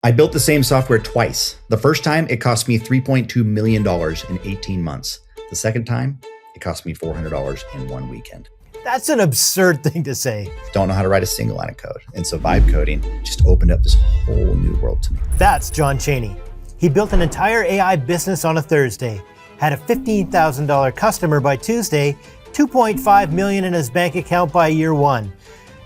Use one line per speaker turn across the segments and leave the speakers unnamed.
I built the same software twice. The first time, it cost me $3.2 million in 18 months. The second time, it cost me $400 in one weekend.
That's an absurd thing to say.
Don't know how to write a single line of code. And so vibe coding just opened up this whole new world to me.
That's Jon Cheney. He built an entire AI business on a Thursday, had a $15,000 customer by Tuesday, $2.5 million in his bank account by year one.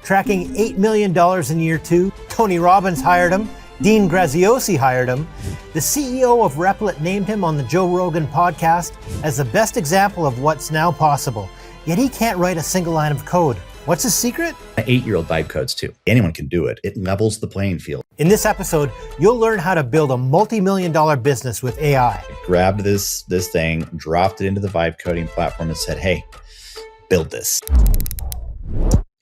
Tracking $8 million in year two, Tony Robbins hired him, Dean Graziosi hired him. The CEO of Replit named him on the Joe Rogan podcast as the best example of what's now possible. Yet he can't write a single line of code. What's his secret?
My 8-year-old vibe codes too. Anyone can do it. It levels the playing field.
In this episode, you'll learn how to build a multi-million-dollar business with AI.
I grabbed this thing, dropped it into the vibe coding platform and said, hey, build this.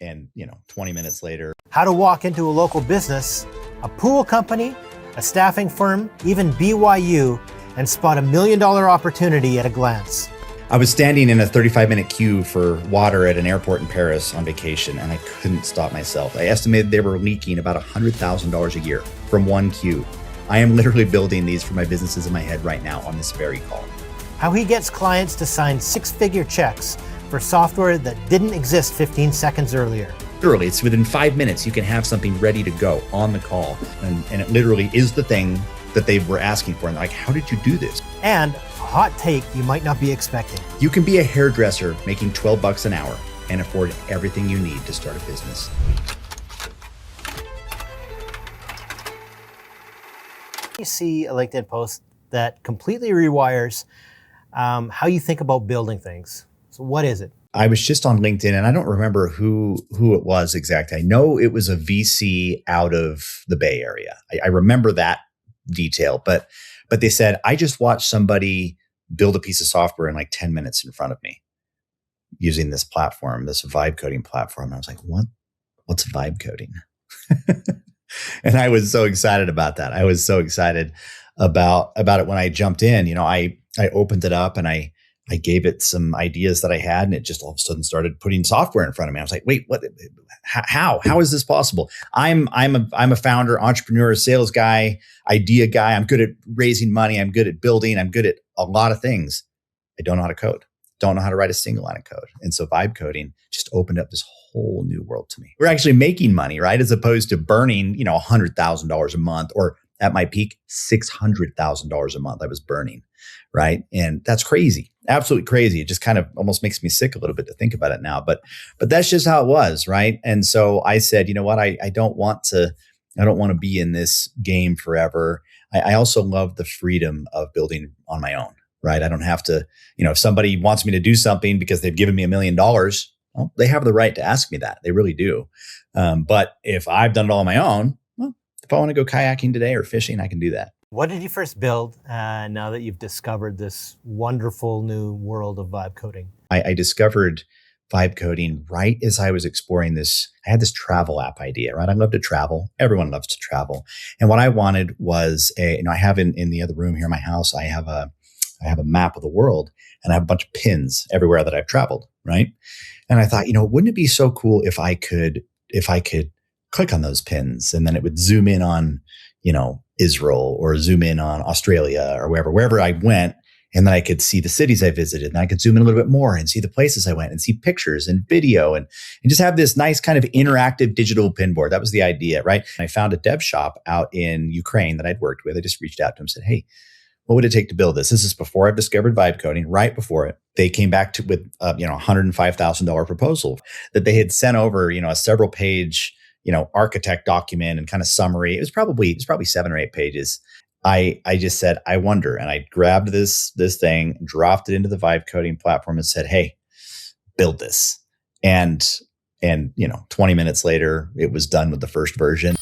And 20 minutes later,
How to walk into a local business, a pool company, a staffing firm, even BYU, and spot $1 million opportunity at a glance.
I was standing in a 35-minute queue for water at an airport in Paris on vacation, and I couldn't stop myself. I estimated they were leaking about $100,000 a year from one queue. I am literally building these for my businesses in my head right now on this very call.
How he gets clients to sign six-figure checks for software that didn't exist 15 seconds earlier.
Literally, it's within 5 minutes, you can have something ready to go on the call. And it literally is the thing that they were asking for. And like, how did you do this?
And a hot take you might not be expecting.
You can be a hairdresser making $12 an hour and afford everything you need to start a business.
You see a LinkedIn post that completely rewires how you think about building things. So what is it?
I was just on LinkedIn and I don't remember who it was exactly. I know it was a VC out of the Bay Area. I remember that detail, but they said, I just watched somebody build a piece of software in like 10 minutes in front of me using this platform, this vibe coding platform. And I was like, what's vibe coding? And I was so excited about that. I was so excited about it when I jumped in. I opened it up and I gave it some ideas that I had, and it just all of a sudden started putting software in front of me. I was like, wait, what? How is this possible? I'm a founder, entrepreneur, sales guy, idea guy. I'm good at raising money. I'm good at building. I'm good at a lot of things. I don't know how to code. Don't know how to write a single line of code. And so vibe coding just opened up this whole new world to me. We're actually making money, right? As opposed to burning, $100,000 a month, or at my peak, $600,000 a month I was burning, right? And that's crazy. Absolutely crazy. It just kind of almost makes me sick a little bit to think about it now, but that's just how it was, right? And so I said, you know what? I don't want to be in this game forever. I also love the freedom of building on my own, right? I don't have to, if somebody wants me to do something because they've given me $1 million, well, they have the right to ask me that. They really do. But if I've done it all on my own, well, if I want to go kayaking today or fishing, I can do that.
What did you first build now that you've discovered this wonderful new world of vibe coding?
I discovered vibe coding right as I was exploring this. I had this travel app idea, right? I love to travel. Everyone loves to travel. And what I wanted was I have in the other room here in my house, I have a map of the world, and I have a bunch of pins everywhere that I've traveled, right? And I thought, wouldn't it be so cool if I could click on those pins and then it would zoom in on, Israel, or zoom in on Australia, or wherever I went. And then I could see the cities I visited, and I could zoom in a little bit more and see the places I went and see pictures and video and just have this nice kind of interactive digital pin board. That was the idea, right? And I found a dev shop out in Ukraine that I'd worked with. I just reached out to them and said, hey, what would it take to build this? This is before I've discovered vibe coding. Right before it, they came back with $105,000 proposal that they had sent over, a several page architect document and kind of summary. It was probably 7 or 8 pages. I just said, I wonder. And I grabbed this thing, dropped it into the vibe coding platform and said, hey, build this. And 20 minutes later, it was done with the first version.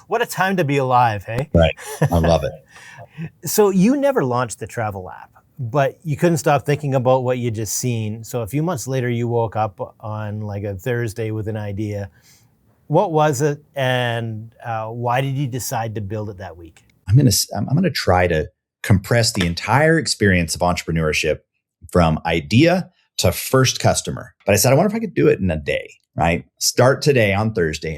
What a time to be alive, hey?
Right. I love it.
So you never launched the travel app, but you couldn't stop thinking about what you just seen. So a few months later, you woke up on like a Thursday with an idea. What was it, and why did you decide to build it that week?
I'm gonna try to compress the entire experience of entrepreneurship from idea to first customer. But I said, I wonder if I could do it in a day, right? Start today on Thursday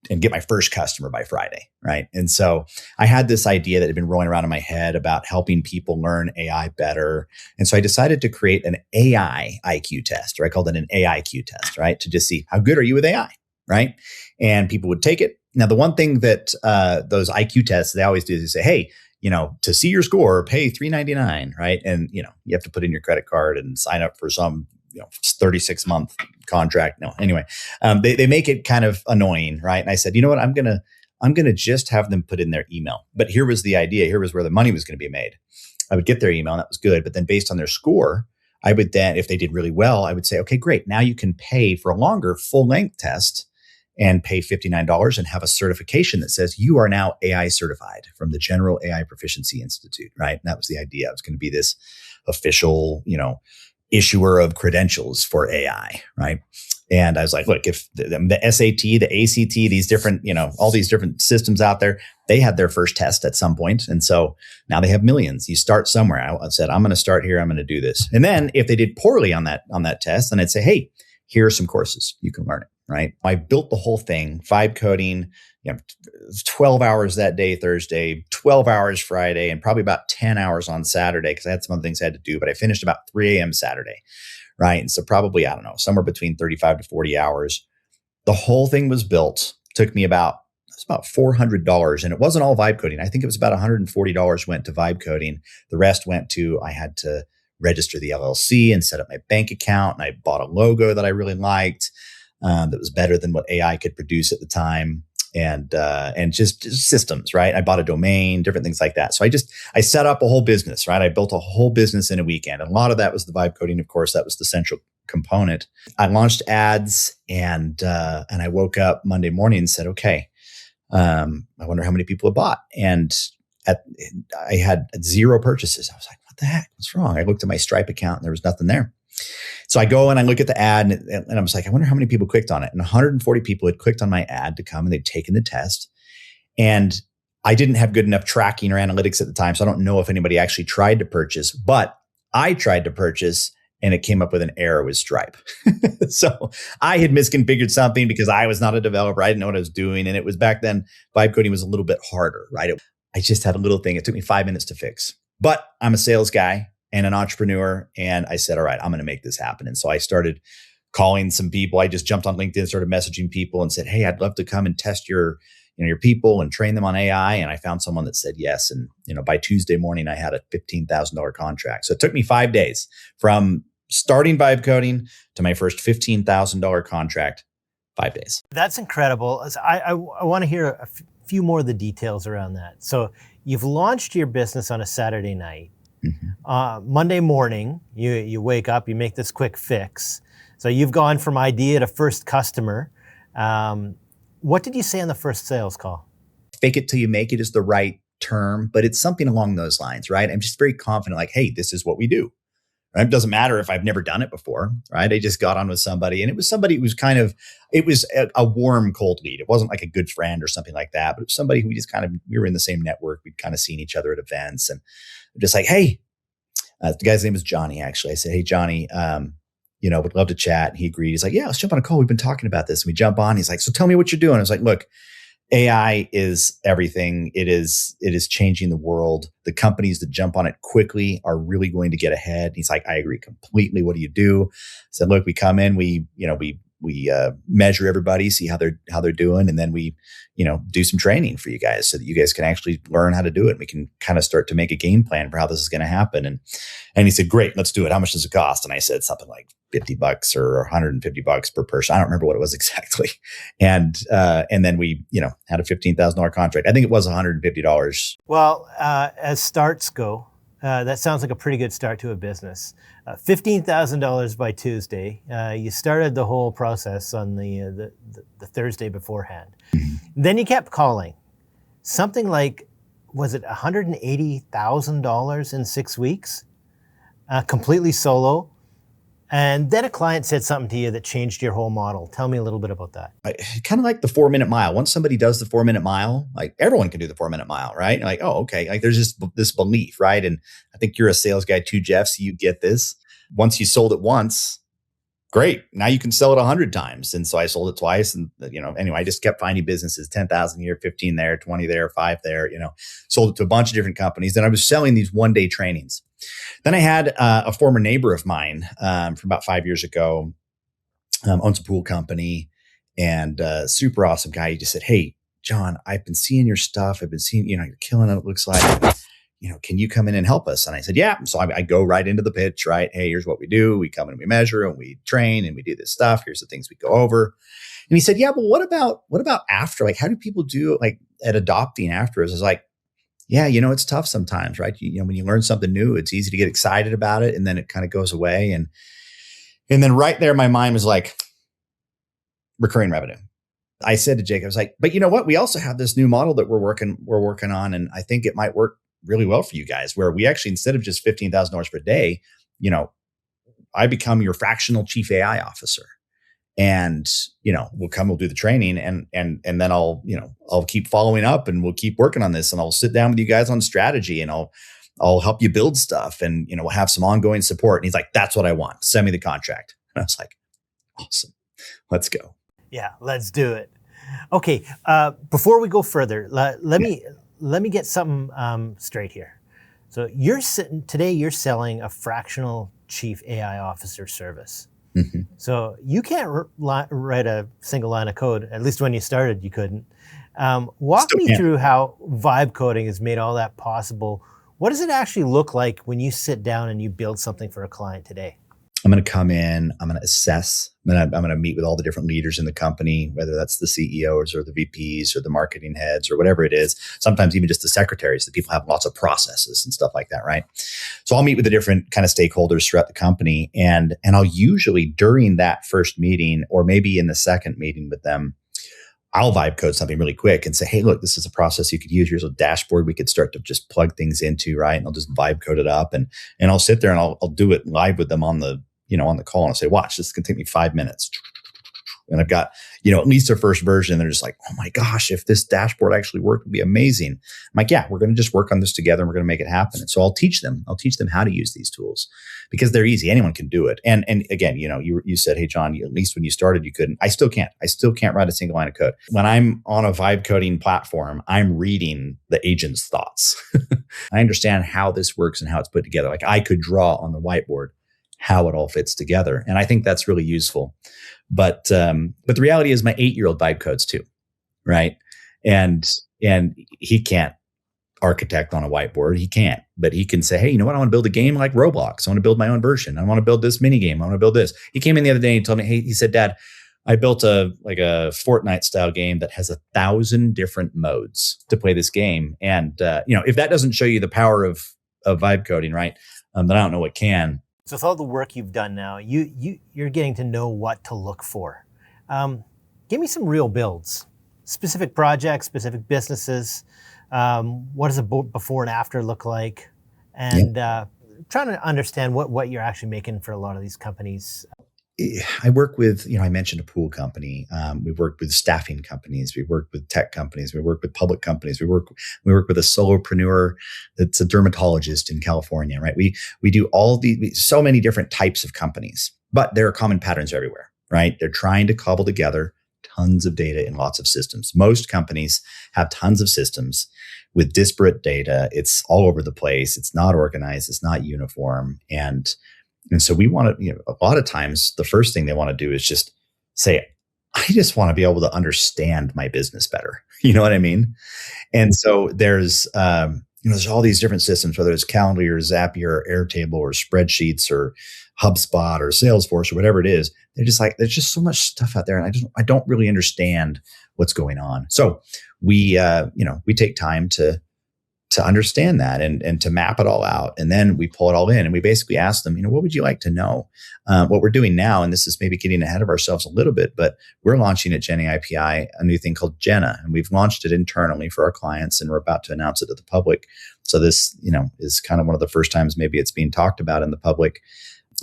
and get my first customer by Friday, right? And so I had this idea that had been rolling around in my head about helping people learn AI better. And so I decided to create an AI IQ test, or I called it an AIQ test, right? To just see how good are you with AI, right? And people would take it. Now, the one thing that those IQ tests, they always do is they say, hey, to see your score, pay $3.99, right? And, you have to put in your credit card and sign up for some 36-month contract. No, anyway, they make it kind of annoying, right? And I said, you know what? I'm gonna just have them put in their email. But here was the idea. Here was where the money was going to be made. I would get their email, and that was good. But then based on their score, I would then, if they did really well, I would say, okay, great. Now you can pay for a longer full length test and pay $59 and have a certification that says you are now AI certified from the General AI Proficiency Institute, right? And that was the idea. It was going to be this official, issuer of credentials for AI, right? And I was like, look, if the SAT, the ACT, these different, all these different systems out there, they had their first test at some point. And so now they have millions. You start somewhere. I said, I'm going to start here. I'm going to do this. And then if they did poorly on that test, then I'd say, hey, here are some courses. You can learn it, right? I built the whole thing, vibe coding, 12 hours that day, Thursday, 12 hours Friday, and probably about 10 hours on Saturday because I had some other things I had to do, but I finished about 3 a.m. Saturday, right? And so probably, I don't know, somewhere between 35 to 40 hours. The whole thing was built, took me about $400, and it wasn't all vibe coding. I think it was about $140 went to vibe coding. The rest went to, I had to register the LLC and set up my bank account, and I bought a logo that I really liked that was better than what AI could produce at the time. And just systems, right? I bought a domain, different things like that. So I set up a whole business, right? I built a whole business in a weekend. And a lot of that was the vibe coding. Of course, that was the central component. I launched ads and I woke up Monday morning and said, okay, I wonder how many people have bought. And I had 0 purchases. I was like, what the heck? What's wrong? I looked at my Stripe account and there was nothing there. So I go and I look at the ad and I was like, I wonder how many people clicked on it. And 140 people had clicked on my ad to come and they'd taken the test. And I didn't have good enough tracking or analytics at the time. So I don't know if anybody actually tried to purchase, but I tried to purchase and it came up with an error with Stripe. So I had misconfigured something because I was not a developer. I didn't know what I was doing. And it was back then, vibe coding was a little bit harder, right? I just had a little thing. It took me 5 minutes to fix, but I'm a sales guy and an entrepreneur. And I said, all right, I'm going to make this happen. And so I started calling some people. I just jumped on LinkedIn, started messaging people and said, hey, I'd love to come and test your people and train them on AI. And I found someone that said yes. And, by Tuesday morning, I had a $15,000 contract. So it took me 5 days from starting vibe coding to my first $15,000 contract, 5 days.
That's incredible. I want to hear a few more of the details around that. So you've launched your business on a Saturday night. Mm-hmm. Monday morning, you wake up, you make this quick fix. So you've gone from idea to first customer. What did you say on the first sales call?
Fake it till you make it is the right term, but it's something along those lines, right? I'm just very confident, like, hey, this is what we do. Right? It doesn't matter if I've never done it before, right? I just got on with somebody and it was somebody who was it was a warm, cold lead. It wasn't like a good friend or something like that, but it was somebody who we were in the same network. We'd kind of seen each other at events and just like, hey, the guy's name was Johnny, actually. I said, hey, Johnny, would love to chat. And he agreed. He's like, yeah, let's jump on a call. We've been talking about this. And we jump on. He's like, so tell me what you're doing. I was like, look, AI is everything. It is changing the world. The companies that jump on it quickly are really going to get ahead. And he's like, I agree completely. What do you do? I said, look, we come in, we measure everybody, see how they're doing. And then we, do some training for you guys so that you guys can actually learn how to do it. We can kind of start to make a game plan for how this is going to happen. And he said, great, let's do it. How much does it cost? And I said something like $50 or $150 per person. I don't remember what it was exactly. And then we, had a $15,000 contract. I think it was $150.
Well, as starts go, that sounds like a pretty good start to a business. $15,000 by Tuesday. You started the whole process on the Thursday beforehand. Mm-hmm. Then you kept calling. something like, was it $180,000 in 6 weeks, completely solo. And then a client said something to you that changed your whole model. Tell me a little bit about that.
Kind of like the 4-minute mile. Once somebody does the 4-minute mile, like everyone can do the 4-minute mile, right? Like, oh, okay. Like there's just this belief, right? And I think you're a sales guy too, Jeff. So you get this. Once you sold it once, great. Now you can sell it 100 times. And so I sold it twice. And, anyway, I just kept finding businesses, 10,000 here, 15 there, 20 there, 5 there, sold it to a bunch of different companies. Then I was selling these one-day trainings. Then I had a former neighbor of mine from about 5 years ago, owns a pool company and super awesome guy. He just said, "Hey, Jon, I've been seeing your stuff. I've been seeing, you're killing it. It looks like, can you come in and help us?" And I said, "Yeah." So I go right into the pitch, right? "Hey, here's what we do. We come in and we measure and we train and we do this stuff. Here's the things we go over." And he said, "Yeah, but what about after? Like, how do people do like at adopting after?" I was like, "Yeah, it's tough sometimes, right? When you learn something new, it's easy to get excited about it and then it kind of goes away." And then right there, my mind was like, recurring revenue. I said to Jake, I was like, "But you know what? We also have this new model that we're working on, and I think it might work really well for you guys, where we actually, instead of just $15,000 per day, I become your fractional chief AI officer. And, we'll do the training and then I'll keep following up and we'll keep working on this and I'll sit down with you guys on strategy and I'll help you build stuff and, we'll have some ongoing support." And he's like, "That's what I want. Send me the contract." And I was like, "Awesome. Let's go."
Yeah, let's do it. Okay. Before we go further, let me get something straight here. So you're selling a fractional chief AI officer service.
Mm-hmm.
So you can't write a single line of code. At least when you started, you couldn't. Walk me through how vibe coding has made all that possible. What does it actually look like when you sit down and you build something for a client today?
I'm going to come in, I'm going to assess, I'm going to meet with all the different leaders in the company, whether that's the CEOs or the VPs or the marketing heads or whatever it is. Sometimes even just the secretaries, that people have lots of processes and stuff like that, right? So I'll meet with the different kind of stakeholders throughout the company. And I'll usually, during that first meeting or maybe in the second meeting with them, I'll vibe code something really quick and say, "Hey, look, this is a process you could use. Here's a dashboard we could start to just plug things into," right? And I'll just vibe code it up and I'll sit there and I'll do it live with them on the call, and I'll say, "Watch, this can take me 5 minutes." And I've got, at least a first version. They're just like, "Oh my gosh, if this dashboard actually worked, it would be amazing." I'm like, "Yeah, we're going to just work on this together and we're going to make it happen." And so I'll teach them how to use these tools because they're easy. Anyone can do it. And again, you said, "Hey, Jon, at least when you started, you couldn't." I still can't. I still can't write a single line of code. When I'm on a vibe coding platform, I'm reading the agent's thoughts. I understand how this works and how it's put together. Like I could draw on the whiteboard how it all fits together. And I think that's really useful. But the reality is my 8-year-old vibe codes too, right? And he can't architect on a whiteboard. He can't, but he can say, "Hey, you know what? I want to build a game like Roblox. I want to build my own version. I want to build this mini game. I want to build this." He came in the other day and told me, he said, "Dad, I built a Fortnite style game that has 1,000 different modes to play this game." And, if that doesn't show you the power of vibe coding, right? Then I don't know what can.
So with all the work you've done now, you're getting to know what to look for. Give me some real builds, specific projects, specific businesses. What does a before and after look like? And trying to understand what you're actually making for a lot of these companies.
I work with, I mentioned a pool company. We've worked with staffing companies. We've worked with tech companies. We work with public companies. We work with a solopreneur that's a dermatologist in California, right? We do so many different types of companies, but there are common patterns everywhere, right? They're trying to cobble together tons of data in lots of systems. Most companies have tons of systems with disparate data. It's all over the place. It's not organized. It's not uniform. And so we want to, a lot of times the first thing they want to do is just say, "I just want to be able to understand my business better." You know what I mean? And so there's all these different systems, whether it's Calendly or Zapier or Airtable or spreadsheets or HubSpot or Salesforce or whatever it is. They're just like, there's just so much stuff out there. And I don't really understand what's going on. So we take time to to understand that and to map it all out. And then we pull it all in and we basically ask them, what would you like to know? What we're doing now, and this is maybe getting ahead of ourselves a little bit, but we're launching at GenAI a new thing called Jenna, and we've launched it internally for our clients, and we're about to announce it to the public. So this, is kind of one of the first times maybe it's being talked about in the public.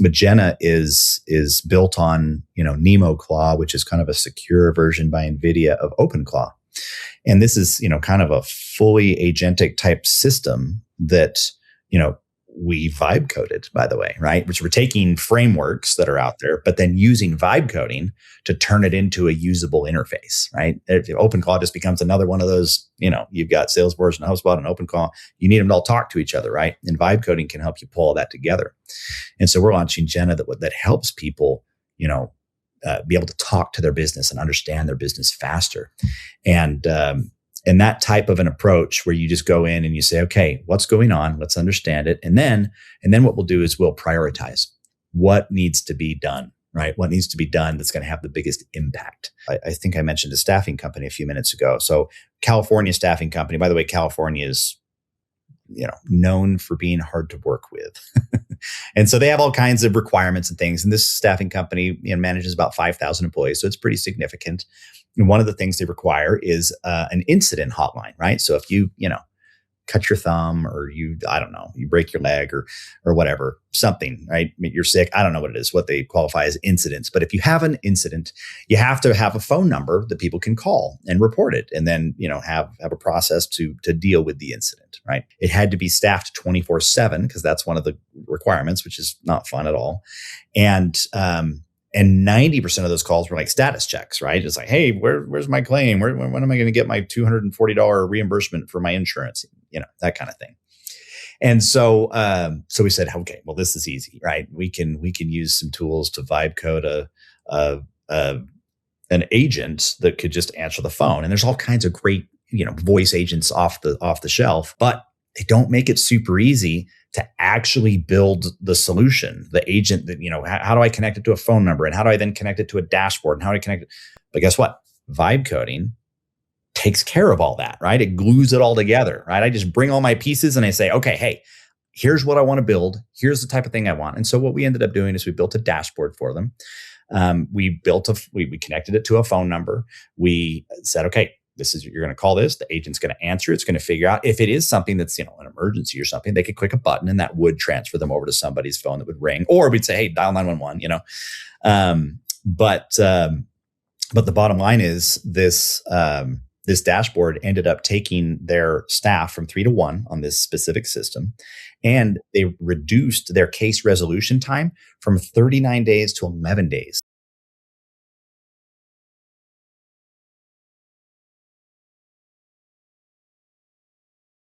But Jenna is built on, NemoClaw, which is kind of a secure version by NVIDIA of OpenClaw. And this is, kind of a fully agentic type system that, we vibe coded, by the way, right? Which we're taking frameworks that are out there, but then using vibe coding to turn it into a usable interface, right? If OpenClaw just becomes another one of those, you've got Salesforce and HubSpot and OpenClaw, you need them to all talk to each other, right? And vibe coding can help you pull all that together. And so we're launching Jenna that helps people, be able to talk to their business and understand their business faster. And that type of an approach where you just go in and you say, okay, what's going on? Let's understand it. And then what we'll do is we'll prioritize what needs to be done, right? What needs to be done that's going to have the biggest impact. I think I mentioned a staffing company a few minutes ago. So California staffing company, by the way, California is, known for being hard to work with. And so they have all kinds of requirements and things. And this staffing company manages about 5,000 employees. So it's pretty significant. And one of the things they require is an incident hotline, right? So if you, cut your thumb or you break your leg or whatever, something, right? You're sick. I don't know what it is, what they qualify as incidents. But if you have an incident, you have to have a phone number that people can call and report it. And then, have a process to deal with the incident, right? It had to be staffed 24/7 because that's one of the requirements, which is not fun at all. And 90% of those calls were like status checks, right? It's like, hey, where's my claim? When am I going to get my $240 reimbursement for my insurance? That kind of thing. And so we said, okay, well, this is easy, right? We can use some tools to vibe code an agent that could just answer the phone. And there's all kinds of great, voice agents off the shelf, but they don't make it super easy to actually build the solution, the agent that, how do I connect it to a phone number? And how do I then connect it to a dashboard? And how do I connect it? But guess what? Vibe coding takes care of all that, right? It glues it all together, right? I just bring all my pieces and I say, okay, hey, here's what I want to build. Here's the type of thing I want. And so what we ended up doing is we built a dashboard for them. We connected it to a phone number. We said, okay, you're going to call this, the agent's going to answer. It's going to figure out if it is something that's, an emergency or something, they could click a button and that would transfer them over to somebody's phone that would ring, or we'd say, hey, dial 911, But the bottom line is this dashboard ended up taking their staff from 3 to 1 on this specific system. And they reduced their case resolution time from 39 days to 11 days.